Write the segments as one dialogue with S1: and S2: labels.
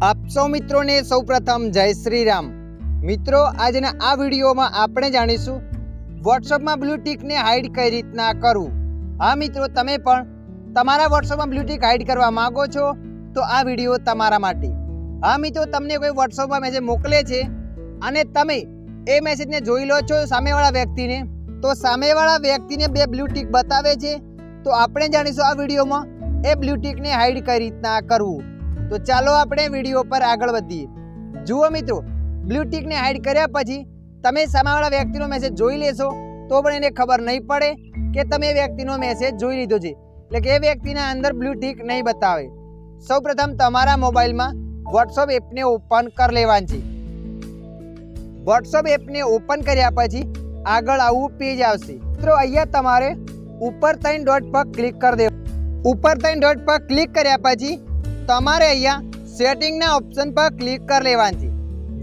S1: આપ સૌ મિત્રોને સૌપ્રથમ જય શ્રી રામ। મિત્રો આજના આ વિડીયોમાં આપણે જાણીશું વોટ્સઅપમાં બ્લુ ટિકને હાઈડ કઈ રીતના કરવું। હા મિત્રો, તમે પણ તમારા વોટ્સઅપમાં બ્લુ ટિક હાઈડ કરવા માંગો છો તો આ વિડીયો તમારા માટે। હા મિત્રો, તમને કોઈ વોટ્સઅપમાં મેસેજ મોકલે છે અને તમે એ મેસેજને જોઈ લો છો સામેવાળા વ્યક્તિને, તો સામેવાળા વ્યક્તિને બે બ્લુ ટિક બતાવે છે, તો આપણે જાણીશું આ વિડીયોમાં એ બ્લુ ટિકને હાઈડ કઈ રીતના કરવું। તો ચાલો આપણે વિડીયો પર આગળ વધીએ। જુઓ મિત્રો, બ્લુ ટિકને હાઈડ કર્યા પછી તમે સામેવાળા વ્યક્તિનો મેસેજ જોઈ લેશો તો પણ એને ખબર નહીં પડે કે તમે એ વ્યક્તિનો મેસેજ જોઈ લીધો છે, એટલે કે એ વ્યક્તિના અંદર બ્લુ ટિક નહીં બતાવે। સૌપ્રથમ તમારા મોબાઈલમાં વોટ્સઅપ એપને ઓપન કરી લેવાની છે। વોટ્સઅપ એપને ઓપન કર્યા પછી આગળ આવું પેજ આવશે। મિત્રો અહીંયા તમારે ઉપર 3 ડોટ પર ક્લિક કરી દેવું। ઉપર 3 ડોટ પર ક્લિક કર્યા પછી તમારે અહીંયા સેટિંગના ઓપ્શન પર ક્લિક કરી લેવાનું છે।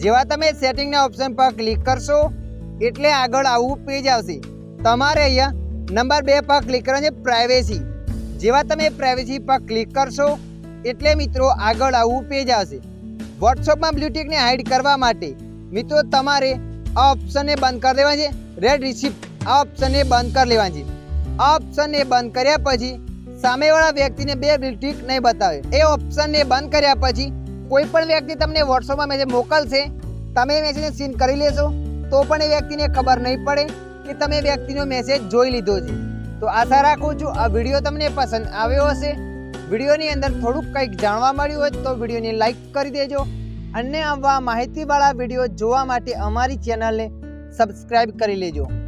S1: જેવા તમે સેટિંગના ઓપ્શન પર ક્લિક કરશો એટલે આગળ આવું પેજ આવશે। તમારે અહીંયા નંબર 2 પર ક્લિક કરવાનું છે, પ્રાઇવેસી। જેવા તમે પ્રાઇવેસી પર ક્લિક કરશો એટલે મિત્રો આગળ આવું પેજ આવશે। વોટ્સઅપમાં બ્લુ ટિકને હાઈડ કરવા માટે મિત્રો તમારે આ ઓપ્શનને બંધ કરી દેવાનું છે, રેડ રિસિપ્ટ આ ઓપ્શનને બંધ કરી લેવાનું છે। આ ઓપ્શનને બંધ કર્યા પછી સામેવાળા વ્યક્તિને બે બ્લુ ટિક નહીં બતાવે। એ ઓપ્શનને બંધ કર્યા પછી કોઈ પણ વ્યક્તિ તમને વોટ્સઅપમાં મેસેજ મોકલશે, તમે મેસેજને સીન કરી લેશો તો પણ એ વ્યક્તિને ખબર નહીં પડે કે તમે વ્યક્તિનો મેસેજ જોઈ લીધો છે। તો આશા રાખું છું આ વિડીયો તમને પસંદ આવ્યો હશે। વિડીયોની અંદર થોડુંક કંઈક જાણવા મળ્યું હોય તો વિડીયોને લાઈક કરી દેજો અને આવા માહિતીવાળા વિડીયો જોવા માટે અમારી ચેનલને સબસ્ક્રાઈબ કરી લેજો।